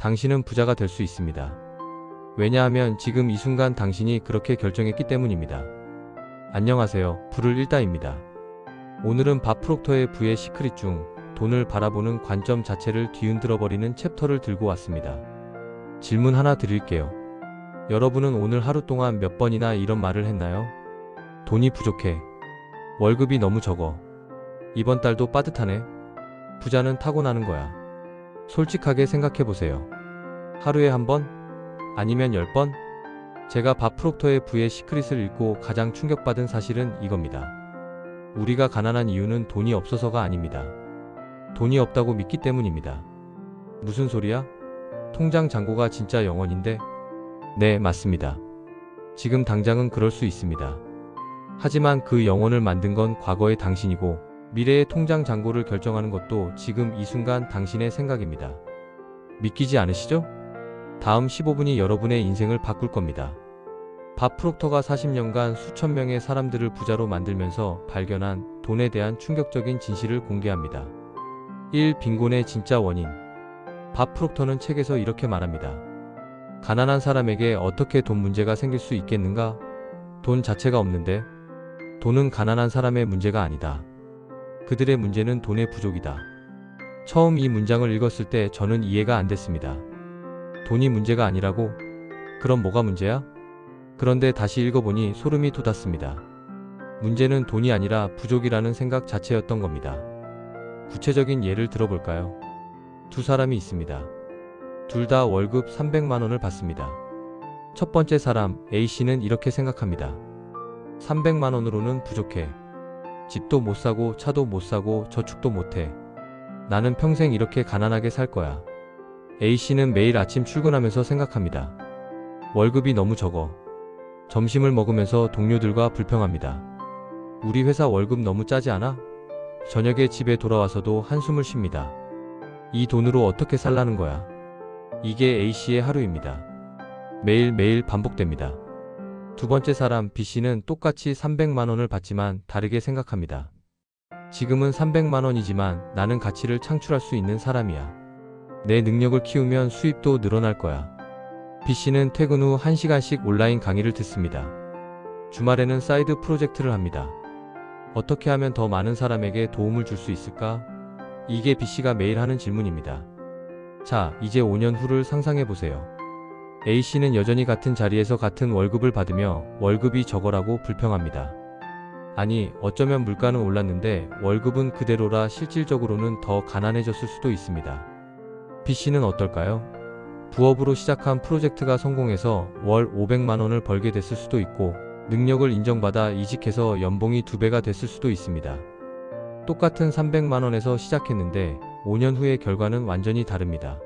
당신은 부자가 될 수 있습니다. 왜냐하면 지금 이 순간 당신이 그렇게 결정했기 때문입니다. 안녕하세요. 불을 일다입니다. 오늘은 밥 프록터의 부의 시크릿 중 돈을 바라보는 관점 자체를 뒤흔들어버리는 챕터를 들고 왔습니다. 질문 하나 드릴게요. 여러분은 오늘 하루 동안 몇 번이나 이런 말을 했나요? 돈이 부족해. 월급이 너무 적어. 이번 달도 빠듯하네. 부자는 타고나는 거야. 솔직하게 생각해보세요. 하루에 한 번? 아니면 10번? 제가 밥 프록터의 부의 시크릿을 읽고 가장 충격받은 사실은 이겁니다. 우리가 가난한 이유는 돈이 없어서가 아닙니다. 돈이 없다고 믿기 때문입니다. 무슨 소리야? 통장 잔고가 진짜 영원인데? 네, 맞습니다. 지금 당장은 그럴 수 있습니다. 하지만 그 영혼을 만든 건 과거의 당신이고 미래의 통장 잔고를 결정하는 것도 지금 이 순간 당신의 생각입니다. 믿기지 않으시죠? 다음 15분이 여러분의 인생을 바꿀 겁니다. 밥 프록터가 40년간 수천 명의 사람들을 부자로 만들면서 발견한 돈에 대한 충격적인 진실을 공개합니다. 1. 빈곤의 진짜 원인. 밥 프록터는 책에서 이렇게 말합니다. 가난한 사람에게 어떻게 돈 문제가 생길 수 있겠는가? 돈 자체가 없는데? 돈은 가난한 사람의 문제가 아니다. 그들의 문제는 돈의 부족이다. 처음 이 문장을 읽었을 때 저는 이해가 안 됐습니다. 돈이 문제가 아니라고? 그럼 뭐가 문제야? 그런데 다시 읽어보니 소름이 돋았습니다. 문제는 돈이 아니라 부족이라는 생각 자체였던 겁니다. 구체적인 예를 들어볼까요? 두 사람이 있습니다. 둘 다 월급 300만 원을 받습니다. 첫 번째 사람 A씨는 이렇게 생각합니다. 300만 원으로는 부족해. 집도 못 사고 차도 못 사고 저축도 못 해. 나는 평생 이렇게 가난하게 살 거야. A씨는 매일 아침 출근하면서 생각합니다. 월급이 너무 적어. 점심을 먹으면서 동료들과 불평합니다. 우리 회사 월급 너무 짜지 않아? 저녁에 집에 돌아와서도 한숨을 쉽니다. 이 돈으로 어떻게 살라는 거야? 이게 A씨의 하루입니다. 매일매일 반복됩니다. 두 번째 사람 B씨는 똑같이 300만 원을 받지만 다르게 생각합니다. 지금은 300만 원이지만 나는 가치를 창출할 수 있는 사람이야. 내 능력을 키우면 수입도 늘어날 거야. B씨는 퇴근 후 1시간씩 온라인 강의를 듣습니다. 주말에는 사이드 프로젝트를 합니다. 어떻게 하면 더 많은 사람에게 도움을 줄 수 있을까? 이게 B씨가 매일 하는 질문입니다. 자, 이제 5년 후를 상상해보세요. A씨는 여전히 같은 자리에서 같은 월급을 받으며 월급이 적어라고 불평합니다. 아니, 어쩌면 물가는 올랐는데 월급은 그대로라 실질적으로는 더 가난해졌을 수도 있습니다. B씨는 어떨까요? 부업으로 시작한 프로젝트가 성공해서 월 500만 원을 벌게 됐을 수도 있고 능력을 인정받아 이직해서 연봉이 2배가 됐을 수도 있습니다. 똑같은 300만 원에서 시작했는데 5년 후의 결과는 완전히 다릅니다.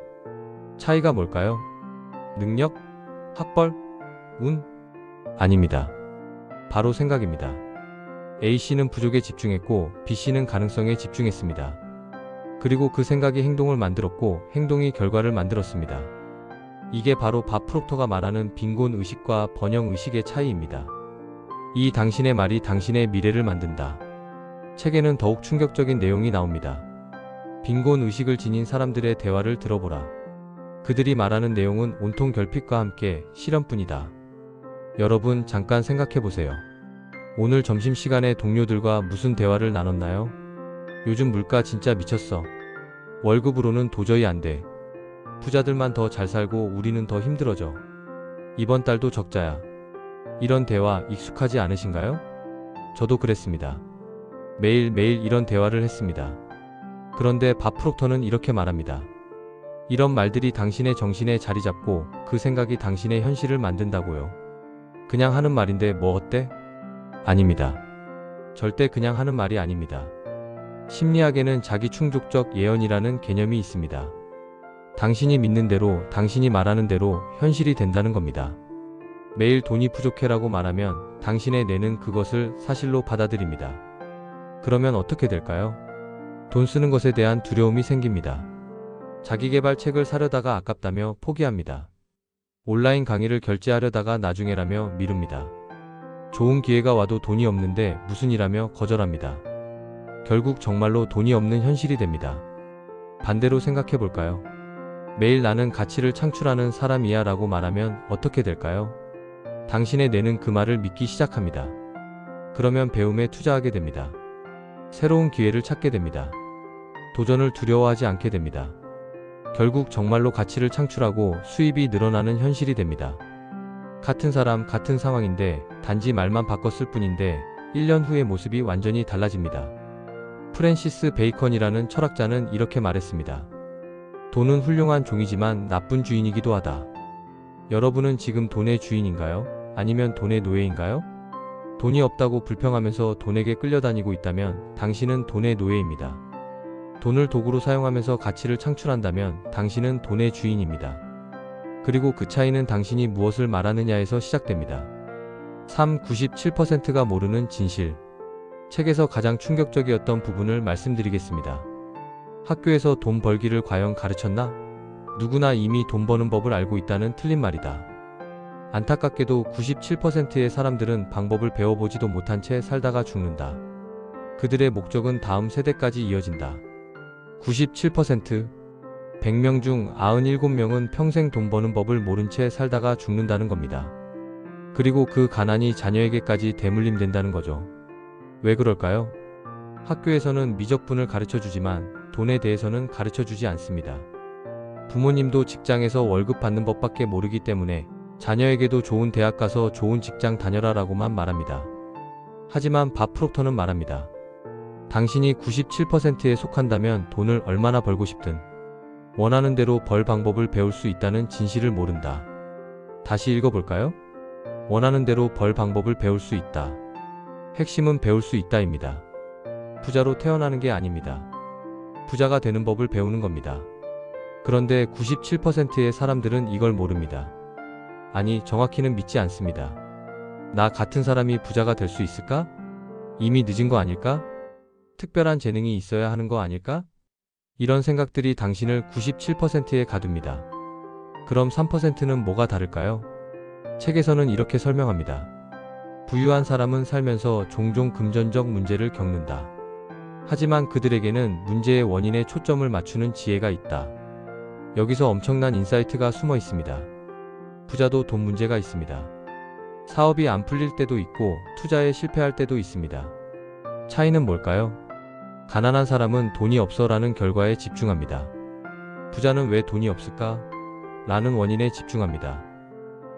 차이가 뭘까요? 능력? 학벌? 운? 아닙니다. 바로 생각입니다. A씨는 부족에 집중했고 B씨는 가능성에 집중했습니다. 그리고 그 생각이 행동을 만들었고 행동이 결과를 만들었습니다. 이게 바로 밥 프록터가 말하는 빈곤 의식과 번영 의식의 차이입니다. 이 당신의 말이 당신의 미래를 만든다. 책에는 더욱 충격적인 내용이 나옵니다. 빈곤 의식을 지닌 사람들의 대화를 들어보라. 그들이 말하는 내용은 온통 결핍과 함께 시련뿐이다. 여러분 잠깐 생각해보세요. 오늘 점심시간에 동료들과 무슨 대화를 나눴나요? 요즘 물가 진짜 미쳤어. 월급으로는 도저히 안 돼. 부자들만 더 잘 살고 우리는 더 힘들어져. 이번 달도 적자야. 이런 대화 익숙하지 않으신가요? 저도 그랬습니다. 매일매일 이런 대화를 했습니다. 그런데 밥 프록터는 이렇게 말합니다. 이런 말들이 당신의 정신에 자리 잡고 그 생각이 당신의 현실을 만든다고요. 그냥 하는 말인데 뭐 어때? 아닙니다. 절대 그냥 하는 말이 아닙니다. 심리학에는 자기 충족적 예언이라는 개념이 있습니다. 당신이 믿는 대로, 당신이 말하는 대로 현실이 된다는 겁니다. 매일 돈이 부족해라고 말하면 당신의 뇌는 그것을 사실로 받아들입니다. 그러면 어떻게 될까요? 돈 쓰는 것에 대한 두려움이 생깁니다. 자기계발 책을 사려다가 아깝다며 포기합니다. 온라인 강의를 결제하려다가 나중에라며 미룹니다. 좋은 기회가 와도 돈이 없는데 무슨 일하며 거절합니다. 결국 정말로 돈이 없는 현실이 됩니다. 반대로 생각해 볼까요? 매일 나는 가치를 창출하는 사람이야 라고 말하면 어떻게 될까요? 당신의 뇌는 그 말을 믿기 시작합니다. 그러면 배움에 투자하게 됩니다. 새로운 기회를 찾게 됩니다. 도전을 두려워하지 않게 됩니다. 결국 정말로 가치를 창출하고 수입이 늘어나는 현실이 됩니다. 같은 사람, 같은 상황인데 단지 말만 바꿨을 뿐인데 1년 후의 모습이 완전히 달라집니다. 프랜시스 베이컨이라는 철학자는 이렇게 말했습니다. 돈은 훌륭한 종이지만 나쁜 주인이기도 하다. 여러분은 지금 돈의 주인인가요? 아니면 돈의 노예인가요? 돈이 없다고 불평하면서 돈에게 끌려다니고 있다면 당신은 돈의 노예입니다. 돈을 도구로 사용하면서 가치를 창출한다면 당신은 돈의 주인입니다. 그리고 그 차이는 당신이 무엇을 말하느냐에서 시작됩니다. 97%가 모르는 진실. 책에서 가장 충격적이었던 부분을 말씀드리겠습니다. 학교에서 돈 벌기를 과연 가르쳤나? 누구나 이미 돈 버는 법을 알고 있다는 틀린 말이다. 안타깝게도 97%의 사람들은 방법을 배워보지도 못한 채 살다가 죽는다. 그들의 목적은 다음 세대까지 이어진다. 97%, 100명 중 97명은 평생 돈 버는 법을 모른 채 살다가 죽는다는 겁니다. 그리고 그 가난이 자녀에게까지 대물림된다는 거죠. 왜 그럴까요? 학교에서는 미적분을 가르쳐주지만 돈에 대해서는 가르쳐주지 않습니다. 부모님도 직장에서 월급 받는 법밖에 모르기 때문에 자녀에게도 좋은 대학 가서 좋은 직장 다녀라 라고만 말합니다. 하지만 밥 프록터는 말합니다. 당신이 97%에 속한다면 돈을 얼마나 벌고 싶든 원하는 대로 벌 방법을 배울 수 있다는 진실을 모른다. 다시 읽어볼까요? 원하는 대로 벌 방법을 배울 수 있다. 핵심은 배울 수 있다입니다. 부자로 태어나는 게 아닙니다. 부자가 되는 법을 배우는 겁니다. 그런데 97%의 사람들은 이걸 모릅니다. 아니, 정확히는 믿지 않습니다. 나 같은 사람이 부자가 될 수 있을까? 이미 늦은 거 아닐까? 특별한 재능이 있어야 하는 거 아닐까? 이런 생각들이 당신을 97%에 가둡니다. 그럼 3%는 뭐가 다를까요? 책에서는 이렇게 설명합니다. 부유한 사람은 살면서 종종 금전적 문제를 겪는다. 하지만 그들에게는 문제의 원인에 초점을 맞추는 지혜가 있다. 여기서 엄청난 인사이트가 숨어 있습니다. 부자도 돈 문제가 있습니다. 사업이 안 풀릴 때도 있고 투자에 실패할 때도 있습니다. 차이는 뭘까요? 가난한 사람은 돈이 없어 라는 결과에 집중합니다. 부자는 왜 돈이 없을까? 라는 원인에 집중합니다.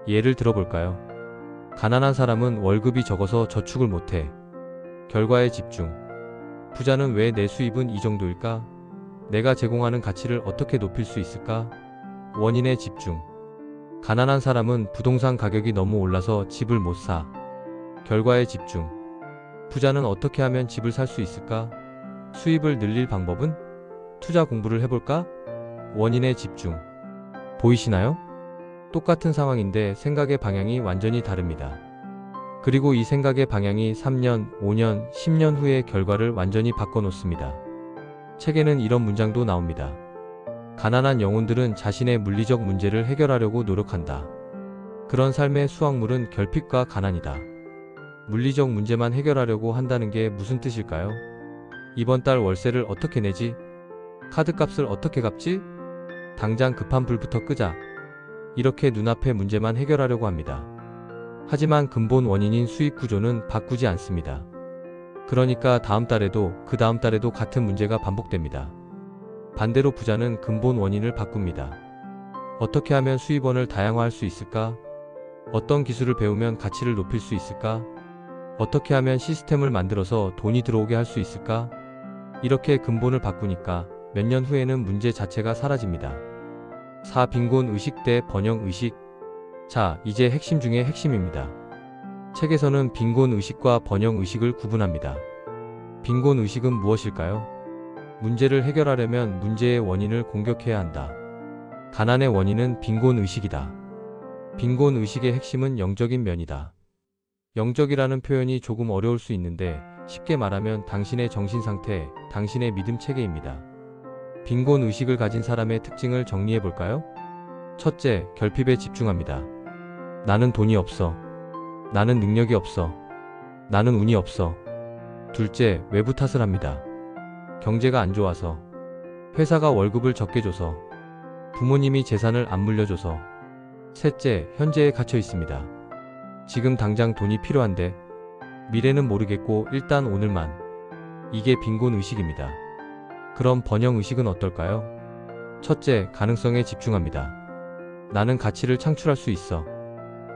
예를 들어볼까요? 가난한 사람은 월급이 적어서 저축을 못해. 결과에 집중. 부자는 왜 내 수입은 이 정도일까? 내가 제공하는 가치를 어떻게 높일 수 있을까? 원인에 집중. 가난한 사람은 부동산 가격이 너무 올라서 집을 못 사. 결과에 집중. 부자는 어떻게 하면 집을 살 수 있을까? 수입을 늘릴 방법은? 투자 공부를 해볼까? 원인에 집중. 보이시나요? 똑같은 상황인데 생각의 방향이 완전히 다릅니다. 그리고 이 생각의 방향이 3년, 5년, 10년 후의 결과를 완전히 바꿔놓습니다. 책에는 이런 문장도 나옵니다. 가난한 영혼들은 자신의 물리적 문제를 해결하려고 노력한다. 그런 삶의 수확물은 결핍과 가난이다. 물리적 문제만 해결하려고 한다는 게 무슨 뜻일까요? 이번 달 월세를 어떻게 내지? 카드값을 어떻게 갚지? 당장 급한 불부터 끄자. 이렇게 눈앞의 문제만 해결하려고 합니다. 하지만 근본 원인인 수익 구조는 바꾸지 않습니다. 그러니까 다음 달에도 그 다음 달에도 같은 문제가 반복됩니다. 반대로 부자는 근본 원인을 바꿉니다. 어떻게 하면 수입원을 다양화할 수 있을까? 어떤 기술을 배우면 가치를 높일 수 있을까? 어떻게 하면 시스템을 만들어서 돈이 들어오게 할 수 있을까? 이렇게 근본을 바꾸니까 몇 년 후에는 문제 자체가 사라집니다. 4. 빈곤 의식 대 번영 의식. 자, 이제 핵심 중의 핵심입니다. 책에서는 빈곤 의식과 번영 의식을 구분합니다. 빈곤 의식은 무엇일까요? 문제를 해결하려면 문제의 원인을 공격해야 한다. 가난의 원인은 빈곤 의식이다. 빈곤 의식의 핵심은 영적인 면이다. 영적이라는 표현이 조금 어려울 수 있는데 쉽게 말하면 당신의 정신 상태, 당신의 믿음 체계입니다. 빈곤 의식을 가진 사람의 특징을 정리해 볼까요? 첫째, 결핍에 집중합니다. 나는 돈이 없어. 나는 능력이 없어. 나는 운이 없어. 둘째, 외부 탓을 합니다. 경제가 안 좋아서. 회사가 월급을 적게 줘서. 부모님이 재산을 안 물려줘서. 셋째, 현재에 갇혀 있습니다. 지금 당장 돈이 필요한데 미래는 모르겠고 일단 오늘만. 이게 빈곤 의식입니다. 그럼 번영 의식은 어떨까요? 첫째, 가능성에 집중합니다. 나는 가치를 창출할 수 있어.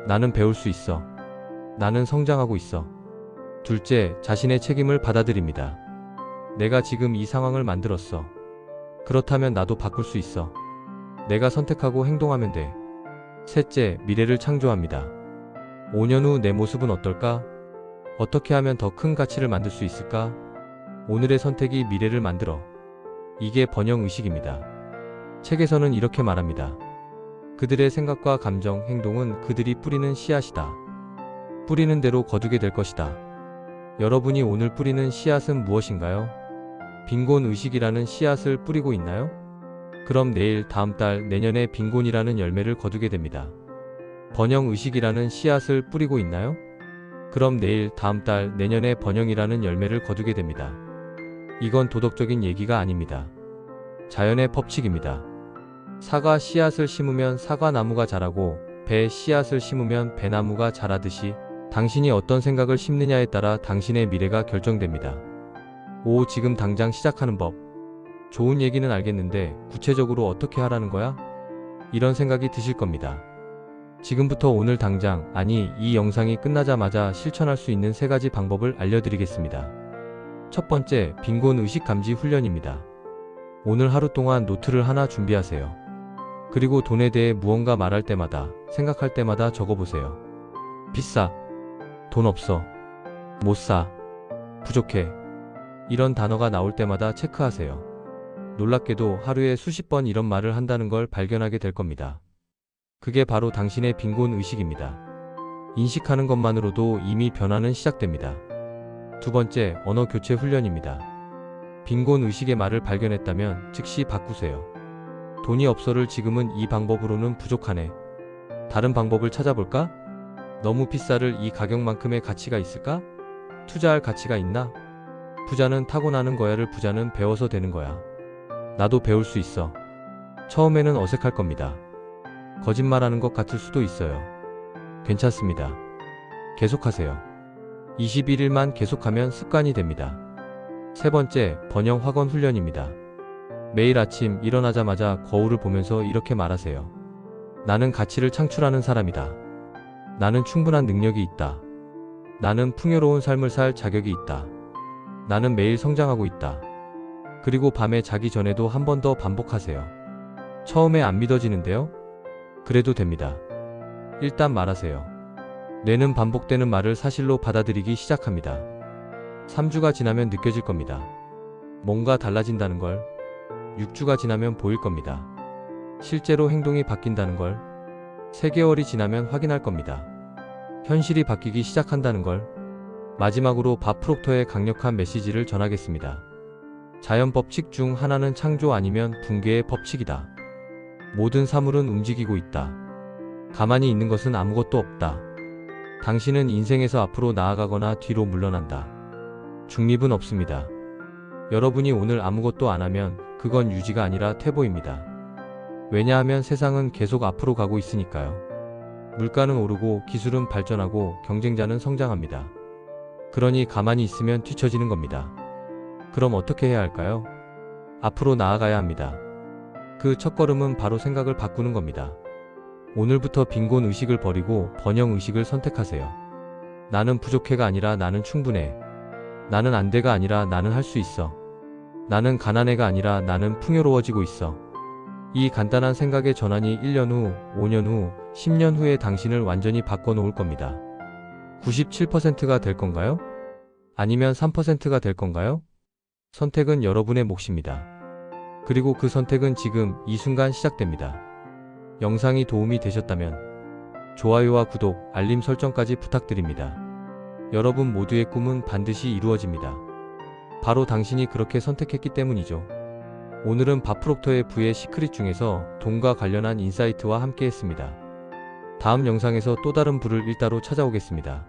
나는 배울 수 있어. 나는 성장하고 있어. 둘째, 자신의 책임을 받아들입니다. 내가 지금 이 상황을 만들었어. 그렇다면 나도 바꿀 수 있어. 내가 선택하고 행동하면 돼. 셋째, 미래를 창조합니다. 5년 후 내 모습은 어떨까? 어떻게 하면 더 큰 가치를 만들 수 있을까? 오늘의 선택이 미래를 만들어. 이게 번영 의식입니다. 책에서는 이렇게 말합니다. 그들의 생각과 감정, 행동은 그들이 뿌리는 씨앗이다. 뿌리는 대로 거두게 될 것이다. 여러분이 오늘 뿌리는 씨앗은 무엇인가요? 빈곤 의식이라는 씨앗을 뿌리고 있나요? 그럼 내일, 다음 달, 내년에 빈곤이라는 열매를 거두게 됩니다. 번영 의식이라는 씨앗을 뿌리고 있나요? 그럼 내일, 다음 달, 내년에 번영이라는 열매를 거두게 됩니다. 이건 도덕적인 얘기가 아닙니다. 자연의 법칙입니다. 사과 씨앗을 심으면 사과나무가 자라고 배 씨앗을 심으면 배나무가 자라듯이 당신이 어떤 생각을 심느냐에 따라 당신의 미래가 결정됩니다. 오, 지금 당장 시작하는 법. 좋은 얘기는 알겠는데 구체적으로 어떻게 하라는 거야? 이런 생각이 드실 겁니다. 지금부터 오늘 당장, 아니 이 영상이 끝나자마자 실천할 수 있는 3가지 방법을 알려드리겠습니다. 첫 번째, 빈곤 의식 감지 훈련입니다. 오늘 하루 동안 노트를 하나 준비하세요. 그리고 돈에 대해 무언가 말할 때마다, 생각할 때마다 적어보세요. 비싸. 돈 없어. 못 사. 부족해. 이런 단어가 나올 때마다 체크하세요. 놀랍게도 하루에 수십 번 이런 말을 한다는 걸 발견하게 될 겁니다. 그게 바로 당신의 빈곤 의식입니다. 인식하는 것만으로도 이미 변화는 시작됩니다. 두 번째, 언어 교체 훈련입니다. 빈곤 의식의 말을 발견했다면 즉시 바꾸세요. 돈이 없어를 지금은 이 방법으로는 부족하네. 다른 방법을 찾아볼까? 너무 비싸를 이 가격만큼의 가치가 있을까? 투자할 가치가 있나? 부자는 타고나는 거야를 부자는 배워서 되는 거야. 나도 배울 수 있어. 처음에는 어색할 겁니다. 거짓말하는 것 같을 수도 있어요. 괜찮습니다. 계속하세요. 21일만 계속하면 습관이 됩니다. 세 번째, 번영 확언 훈련입니다. 매일 아침 일어나자마자 거울을 보면서 이렇게 말하세요. 나는 가치를 창출하는 사람이다. 나는 충분한 능력이 있다. 나는 풍요로운 삶을 살 자격이 있다. 나는 매일 성장하고 있다. 그리고 밤에 자기 전에도 한 번 더 반복하세요. 처음에 안 믿어지는데요? 그래도 됩니다. 일단 말하세요. 뇌는 반복되는 말을 사실로 받아들이기 시작합니다. 3주가 지나면 느껴질 겁니다. 뭔가 달라진다는 걸. 6주가 지나면 보일 겁니다. 실제로 행동이 바뀐다는 걸. 3개월이 지나면 확인할 겁니다. 현실이 바뀌기 시작한다는 걸. 마지막으로 밥 프록터의 강력한 메시지를 전하겠습니다. 자연 법칙 중 하나는 창조 아니면 붕괴의 법칙이다. 모든 사물은 움직이고 있다. 가만히 있는 것은 아무것도 없다. 당신은 인생에서 앞으로 나아가거나 뒤로 물러난다. 중립은 없습니다. 여러분이 오늘 아무것도 안 하면 그건 유지가 아니라 퇴보입니다. 왜냐하면 세상은 계속 앞으로 가고 있으니까요. 물가는 오르고 기술은 발전하고 경쟁자는 성장합니다. 그러니 가만히 있으면 뒤처지는 겁니다. 그럼 어떻게 해야 할까요? 앞으로 나아가야 합니다. 그 첫걸음은 바로 생각을 바꾸는 겁니다. 오늘부터 빈곤 의식을 버리고 번영 의식을 선택하세요. 나는 부족해가 아니라 나는 충분해. 나는 안 돼가 아니라 나는 할 수 있어. 나는 가난해가 아니라 나는 풍요로워지고 있어. 이 간단한 생각의 전환이 1년 후, 5년 후, 10년 후에 당신을 완전히 바꿔놓을 겁니다. 97%가 될 건가요? 아니면 3%가 될 건가요? 선택은 여러분의 몫입니다. 그리고 그 선택은 지금 이 순간 시작됩니다. 영상이 도움이 되셨다면 좋아요와 구독, 알림 설정까지 부탁드립니다. 여러분 모두의 꿈은 반드시 이루어집니다. 바로 당신이 그렇게 선택했기 때문이죠. 오늘은 밥 프록터의 부의 시크릿 중에서 돈과 관련한 인사이트와 함께 했습니다. 다음 영상에서 또 다른 부를 일따로 찾아오겠습니다.